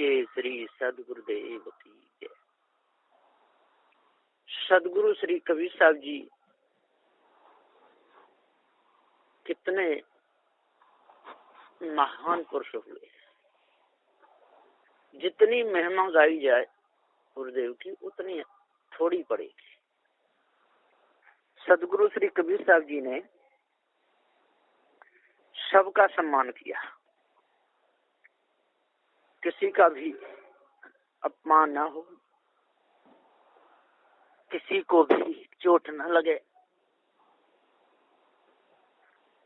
बोलिए श्री सदगुरुदेव की जय। सदगुरु श्री कबीर साहब जी कितने महान पुरुष हुए। जितनी महिमा गाई जाए गुरुदेव की उतनी थोड़ी पड़ेगी। सदगुरु श्री कबीर साहब जी ने सबका सम्मान किया, किसी का भी अपमान ना हो, किसी को भी चोट न लगे,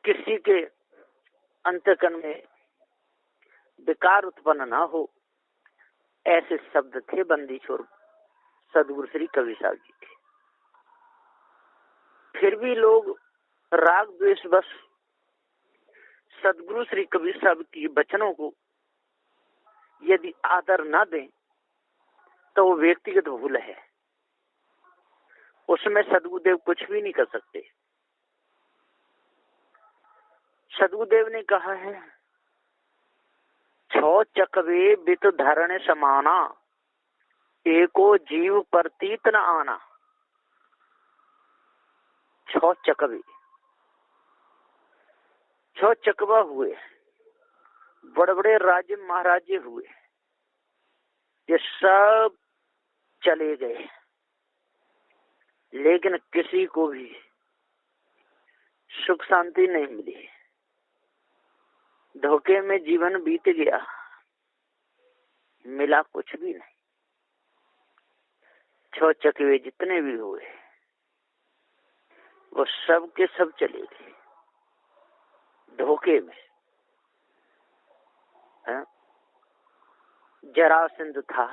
किसी के अंतकरण में विकार उत्पन्न ना हो, ऐसे शब्द थे बंदी छोर सदगुरु श्री कबीर साहब जी के। फिर भी लोग राग द्वेष बस सदगुरु श्री कबीर साहब की वचनों को यदि आदर न दें तो वो व्यक्तिगत भूल है, उसमें सदगुरुदेव कुछ भी नहीं कर सकते। सदगुरुदेव ने कहा है, छो चकवे बित धरण समाना, एको जीव प्रतीत न आना। छो चकवे, छो चकवा हुए, बड़े बड़े राज्य महाराजे हुए, ये सब चले गए, लेकिन किसी को भी सुख शांति नहीं मिली। धोखे में जीवन बीत गया, मिला कुछ भी नहीं। छो चकवे जितने भी हुए वो सब के सब चले गए धोखे में। जरासंध था,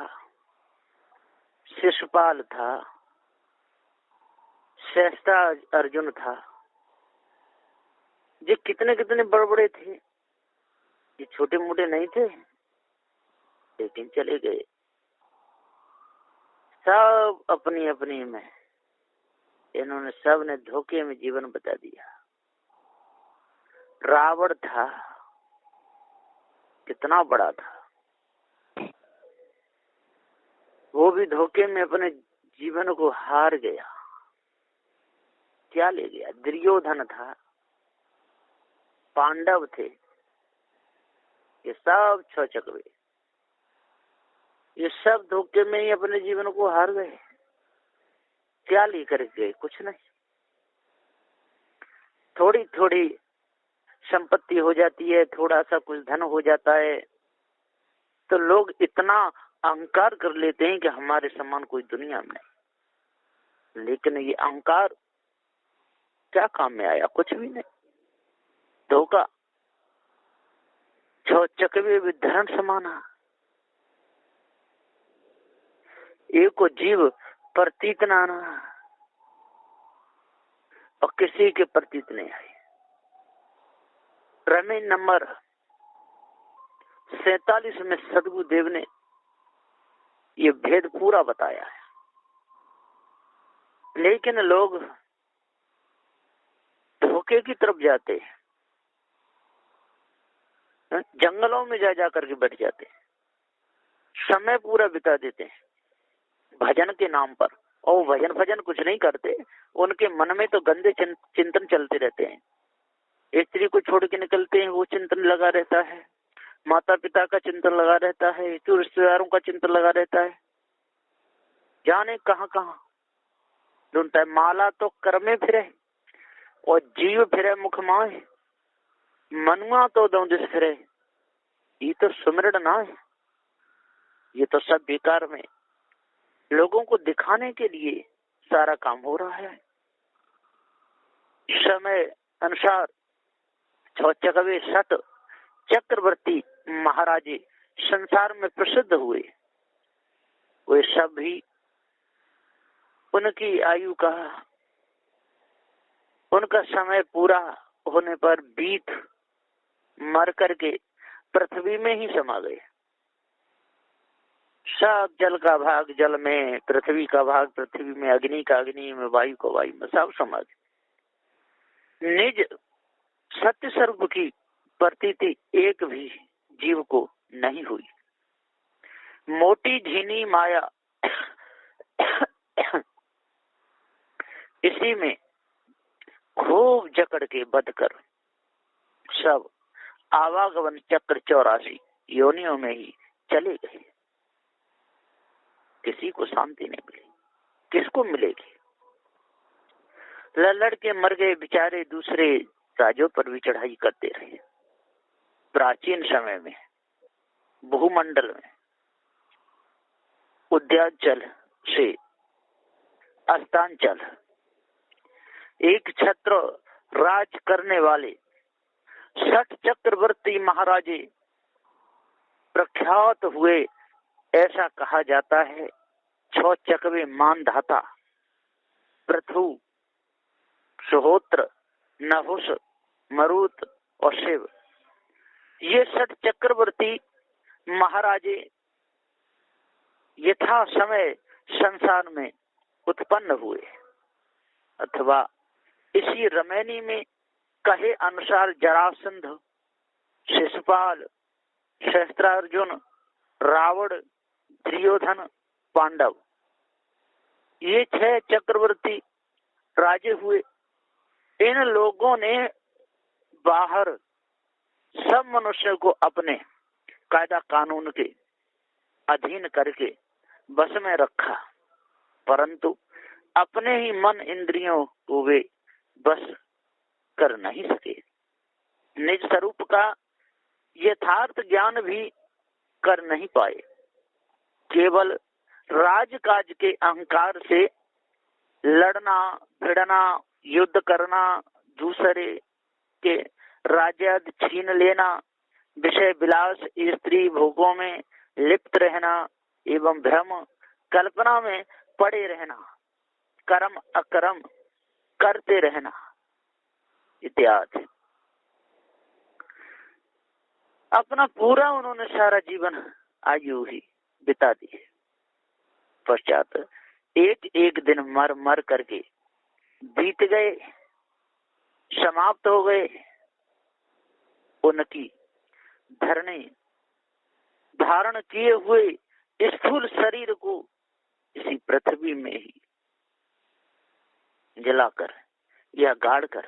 शिशुपाल था, श्रेष्ठा अर्जुन था, ये कितने कितने बड़े बड़े थे, ये छोटे मोटे नहीं थे, लेकिन चले गए सब अपनी अपनी में। इन्होंने सब ने धोखे में जीवन बता दिया। रावण था, कितना बड़ा था, वो भी धोखे में अपने जीवन को हार गया। क्या ले गया? दुर्योधन था, पांडव थे, ये सब छो चकवे, ये सब धोखे में ही अपने जीवन को हार गए। क्या लेकर गए? कुछ नहीं। थोड़ी थोड़ी संपत्ति हो जाती है, थोड़ा सा कुछ धन हो जाता है, तो लोग इतना अहंकार कर लेते हैं कि हमारे समान कोई दुनिया में नहीं। लेकिन ये अहंकार क्या काम में आया? कुछ भी नहीं। धोखा। छो चकवे विधरण समाना, एको जीव प्रतीत न आना, और किसी के प्रतीत नहीं आए। प्रमेय नंबर 47 में सदगुरुदेव ने ये भेद पूरा बताया है। लेकिन लोग धोखे की तरफ जाते हैं, जंगलों में जा करके बैठ जाते हैं, समय पूरा बिता देते हैं भजन के नाम पर, और भजन भजन कुछ नहीं करते। उनके मन में तो गंदे चिंतन चलते रहते हैं। स्त्री को छोड़ के निकलते हैं, वो चिंतन लगा रहता है, माता पिता का चिंतन लगा रहता है, तो रिश्तेदारों का चिंतन लगा रहता है, जाने कहाँ कहाँ ढूंढता है। माला तो कर में फिरे और जीव फिरे मुख माए, मनुआ तो दौदिस फिरे, ये तो सुमिरन ना है। ये तो सब बेकार में लोगों को दिखाने के लिए सारा काम हो रहा है। समय अनुसार छो चकवे सत चक्रवर्ती महाराजे संसार में प्रसिद्ध हुए, वे सब भी उनकी आयु का, उनका समय पूरा होने पर बीत मर करके पृथ्वी में ही समा गए। सब जल का भाग जल में, पृथ्वी का भाग पृथ्वी में, अग्नि का अग्नि में, वायु का वायु में, सब समा गए। निज सत्य स्वरूप की प्रतीति एक भी जीव को नहीं हुई। मोटी झीनी माया इसी में खूब जकड़ के बध कर सब आवागमन चक्र 84 योनियों में ही चले गए। किसी को शांति नहीं मिली, किसको मिलेगी? लड़ के मर गए बेचारे, दूसरे राजों पर भी चढ़ाई करते रहे। प्राचीन समय में भूमंडल में उद्याचल से अस्तांचल एक छत्र राज करने वाले 60 चक्रवर्ती महाराजे प्रख्यात हुए। ऐसा कहा जाता है 6 चकवे मानधाता पृथु, सुहोत्र, नहुष, मरुत और शिव, ये 60 चक्रवर्ती महाराजे यथा समय संसार में उत्पन्न हुए, अथवा इसी रमैनी में कहे अनुसार जरासंध, शिशुपाल, सहस्त्रार्जुन, रावण, दुर्योधन, पांडव, ये 6 चक्रवर्ती राजे हुए। इन लोगों ने बाहर सब मनुष्य को अपने कायदा कानून के अधीन करके बस में रखा, परंतु अपने ही मन इंद्रियों को वे बस कर नहीं सके। निज स्वरूप का यथार्थ ज्ञान भी कर नहीं पाए। केवल राजकाज के अहंकार से लड़ना, भिड़ना, युद्ध करना, दूसरे के राज्याद छीन लेना, विषय विलास, स्त्री भोगों में लिप्त रहना एवं भ्रम कल्पना में पड़े रहना, कर्म अकर्म करते रहना इत्यादि। अपना पूरा उन्होंने सारा जीवन आयु ही बिता दी। पश्चात एक एक दिन मर मर करके बीत गए, समाप्त हो गए। उनकी धरने धारण किए हुए स्थूल शरीर को इसी पृथ्वी में ही जलाकर या गाड़कर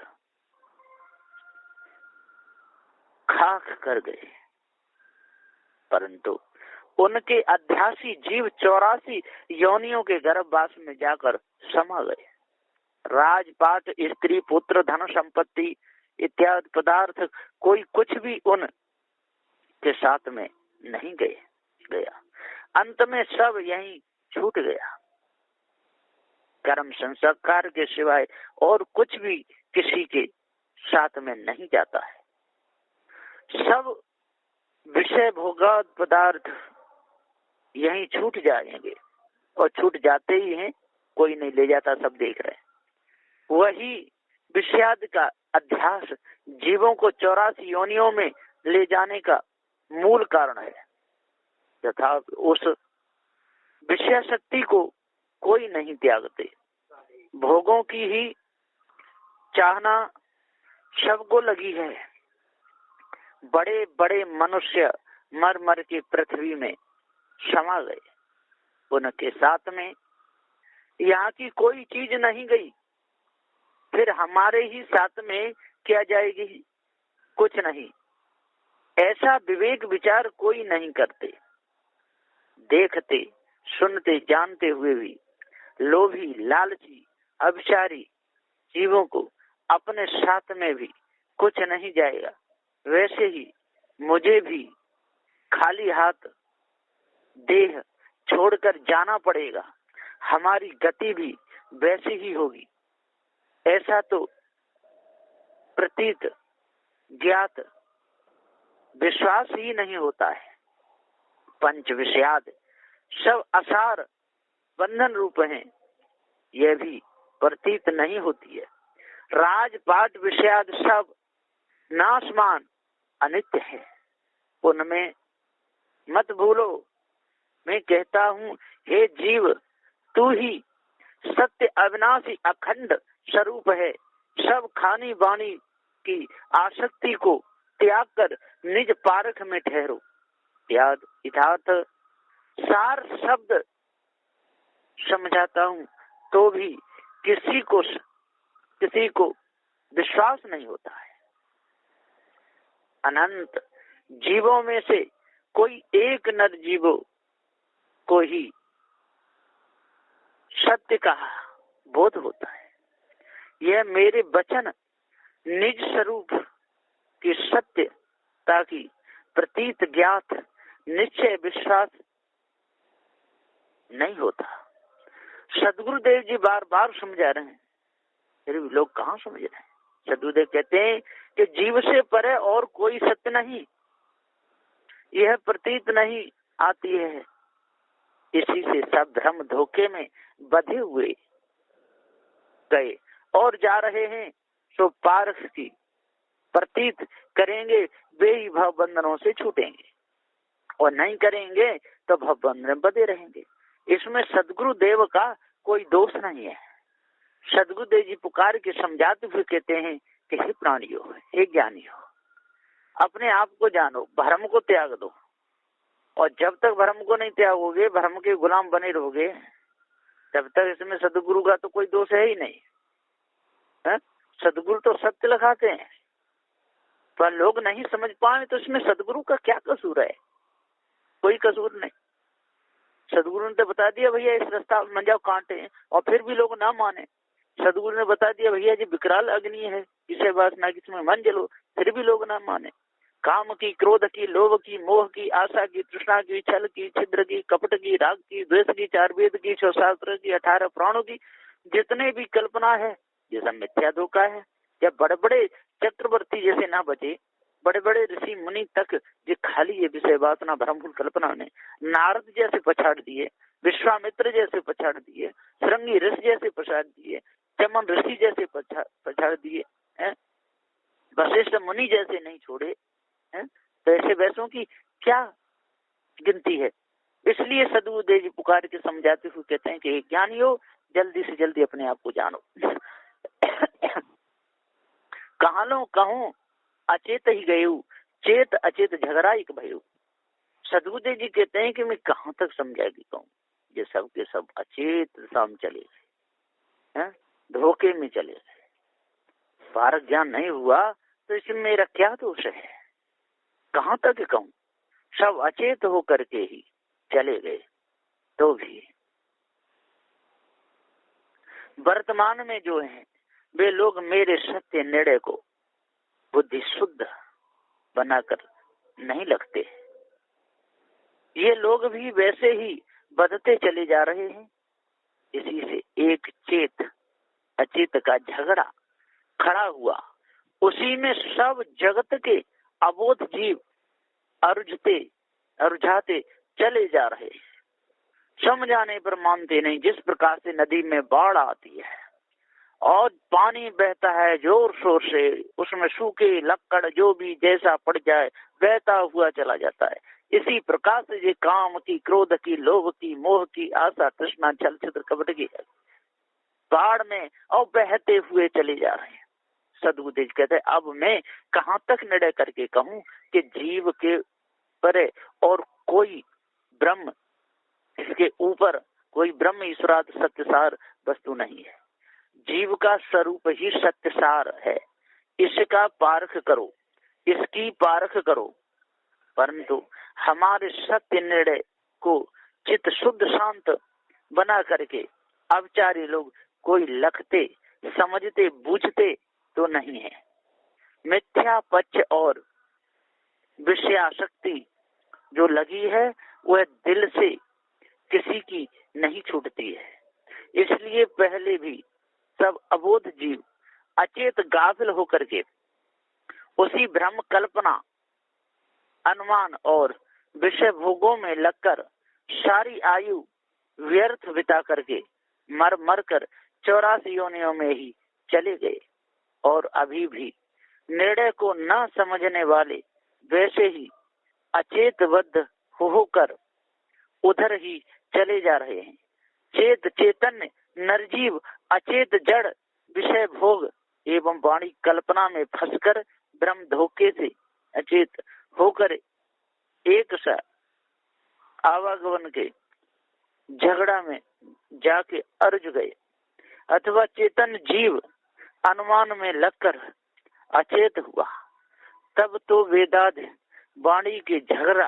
खाक कर गए, परंतु उनके अध्यासी जीव 84 योनियों के गर्भवास में जाकर समा गए। राजपाट, स्त्री, पुत्र, धन संपत्ति इत्यादि पदार्थ कोई कुछ भी उन के साथ में नहीं गया। अंत में सब यहीं छूट गया। कर्म संस्कार के सिवाय और कुछ भी किसी के साथ में नहीं जाता है। सब विषय भोगाद पदार्थ यहीं छूट जाएंगे और छूट जाते ही हैं, कोई नहीं ले जाता, सब देख रहे हैं। वही विषयाद का अध्यास जीवों को 84 योनियों में ले जाने का मूल कारण है, तथा उस विषय शक्ति को कोई नहीं त्यागते। भोगों की ही चाहना सबको लगी है। बड़े बड़े मनुष्य मर मर के पृथ्वी में समा गए, उनके साथ में यहाँ की कोई चीज नहीं गई। फिर हमारे ही साथ में क्या जाएगी? कुछ नहीं। ऐसा विवेक विचार कोई नहीं करते। देखते, सुनते, जानते हुए भी लोभी, लालची, अभिचारी जीवों को अपने साथ में भी कुछ नहीं जाएगा। वैसे ही मुझे भी खाली हाथ देह छोड़कर जाना पड़ेगा। हमारी गति भी वैसी ही होगी। ऐसा तो प्रतीत, ज्ञात, विश्वास ही नहीं होता है। पंच विषयाद सब असार बंधन रूप हैं, यह भी प्रतीत नहीं होती है। राजपाट विषयाद सब नाशमान अनित्य है, उनमें मत भूलो। मैं कहता हूँ, हे जीव, तू ही सत्य अविनाशी अखंड स्वरूप है। सब खानी बानी की आसक्ति को त्याग कर निज पारख में ठहरो। यथार्थ सार शब्द समझाता हूँ तो भी किसी को विश्वास नहीं होता है। अनंत जीवों में से कोई एक नर जीवों को ही सत्य का बोध होता है। यह मेरे वचन निज स्वरूप की सत्य ताकि प्रतीत ज्ञात निश्चय विश्वास नहीं होता। सदगुरुदेव जी बार बार समझा रहे हैं, फिर भी लोग कहाँ समझ रहे हैं। सदगुरुदेव कहते हैं कि जीव से परे और कोई सत्य नहीं, यह प्रतीत नहीं आती है। इसी से सब भ्रम धोखे में बंधे हुए गए और जा रहे हैं। सो पारस की प्रतीत करेंगे वे ही भव बंधनों से छूटेंगे, और नहीं करेंगे तो भव बंधन में बंधे रहेंगे। इसमें सदगुरु देव का कोई दोष नहीं है। सदगुरुदेव जी पुकार के समझाते हुए कहते हैं कि हे प्राणियों, हे ज्ञानियों, अपने आप को जानो, भ्रम को त्याग दो। और जब तक भ्रम को नहीं त्यागोगे, भ्रम के गुलाम बने रहोगे, तब तक इसमें सदगुरु का तो कोई दोष है ही नहीं है? सदगुरु तो सत्य लगाते हैं, पर लोग नहीं समझ पाए तो इसमें सदगुरु का क्या कसूर है? कोई कसूर नहीं। सदगुरु ने तो बता दिया भैया इस रास्ता में जाओ कांटे, और फिर भी लोग ना माने। सदगुरु ने बता दिया भैया जी विकराल अग्नि है, इसे वासना की इसमें मन जलो, फिर भी लोग ना माने। काम की, क्रोध की, लोभ की, मोह की, आशा की, तृष्णा की, छल की, छिद्र की, कपट की, राग की, द्वेष की, चार वेद की, 6 शास्त्र की, 18 प्राणों की, जितने भी कल्पना है ये सब मिथ्या धोखा है। जब बड़े बड़े चक्रवर्ती जैसे ना बचे, बड़े बड़े ऋषि मुनि तक ये खाली ये विषय वासना भ्रमभूल कल्पना ने नारद जैसे पछाड़ दिए, विश्वामित्र जैसे पछाड़ दिए, श्रृंगी ऋषि जैसे पछाड़ दिए, चमन ऋषि जैसे पछाड़ दिए, वशिष्ठ मुनि जैसे नहीं छोड़े हैं। तो ऐसे वैसों की क्या गिनती है। इसलिए सदगुरुदेव जी पुकार के समझाते हुए कहते हैं कि ज्ञानियों, जल्दी से जल्दी अपने आप को जानो। कहाँ लो कहूं अचेत ही गयू, चेत अचेत झगड़ा एक भयू। सदगुरुदेव जी कहते हैं कि मैं कहाँ तक समझाएगी कहूँ, ये सब के सब अचेत साम चले गए, धोखे में चले गए, पारक ज्ञान नहीं हुआ तो इसमें मेरा क्या दोष है? कहाँ तक कहूँ, सब अचेत हो करके ही चले गए। तो भी वर्तमान में जो हैं वे लोग मेरे सत्य निर्णय को बुद्धि शुद्ध बनाकर नहीं लगते। ये लोग भी वैसे ही बदते चले जा रहे हैं। इसी से एक चेत अचेत का झगड़ा खड़ा हुआ, उसी में सब जगत के अबोध जीव अरुझाते चले जा रहे हैं। समझाने पर मानते नहीं। जिस प्रकार से नदी में बाढ़ आती है और पानी बहता है जोर शोर से, उसमें सूखे लक्कड़ जो भी जैसा पड़ जाए बहता हुआ चला जाता है, इसी प्रकार से ये काम की, क्रोध की, लोभ की, मोह की, आशा, तृष्णा, छल, छिद्र, कपट की बाढ़ में और बहते हुए चले जा रहे हैं। सदगुरुदेव कहते हैं अब मैं कहाँ तक निर्णय करके कहूँ कि जीव के परे और कोई ब्रह्म, इसके ऊपर कोई ब्रह्म ईश्वराद सत्यसार वस्तु नहीं है। जीव का स्वरूप ही सत्यसार है। इसका पारख करो, इसकी पारख करो। परंतु हमारे सत्य निर्णय को चित्त शुद्ध शांत बना करके अवचारी लोग कोई लखते समझते बूझते तो नहीं है। मिथ्या पक्ष और विषयासक्ति जो लगी है वह दिल से किसी की नहीं छूटती है। इसलिए पहले भी सब अबोध जीव अचेत गाफिल होकर के उसी भ्रम कल्पना, अनुमान और विषय भोगों में लगकर सारी आयु व्यर्थ बिता करके मर मर कर 84 योनियों में ही चले गए। और अभी भी निर्णय को न समझने वाले वैसे ही अचेतबद्ध होकर उधर ही चले जा रहे हैं। चेत चैतन्य नरजीव अचेत जड़ विषय भोग एवं वाणी कल्पना में फंसकर ब्रह्म धोखे से अचेत होकर एक सा आवागमन के झगड़ा में जाके अर्ज गए, अथवा चेतन जीव अनुमान में लगकर अचेत हुआ, तब तो वेदांत वाणी के झगड़ा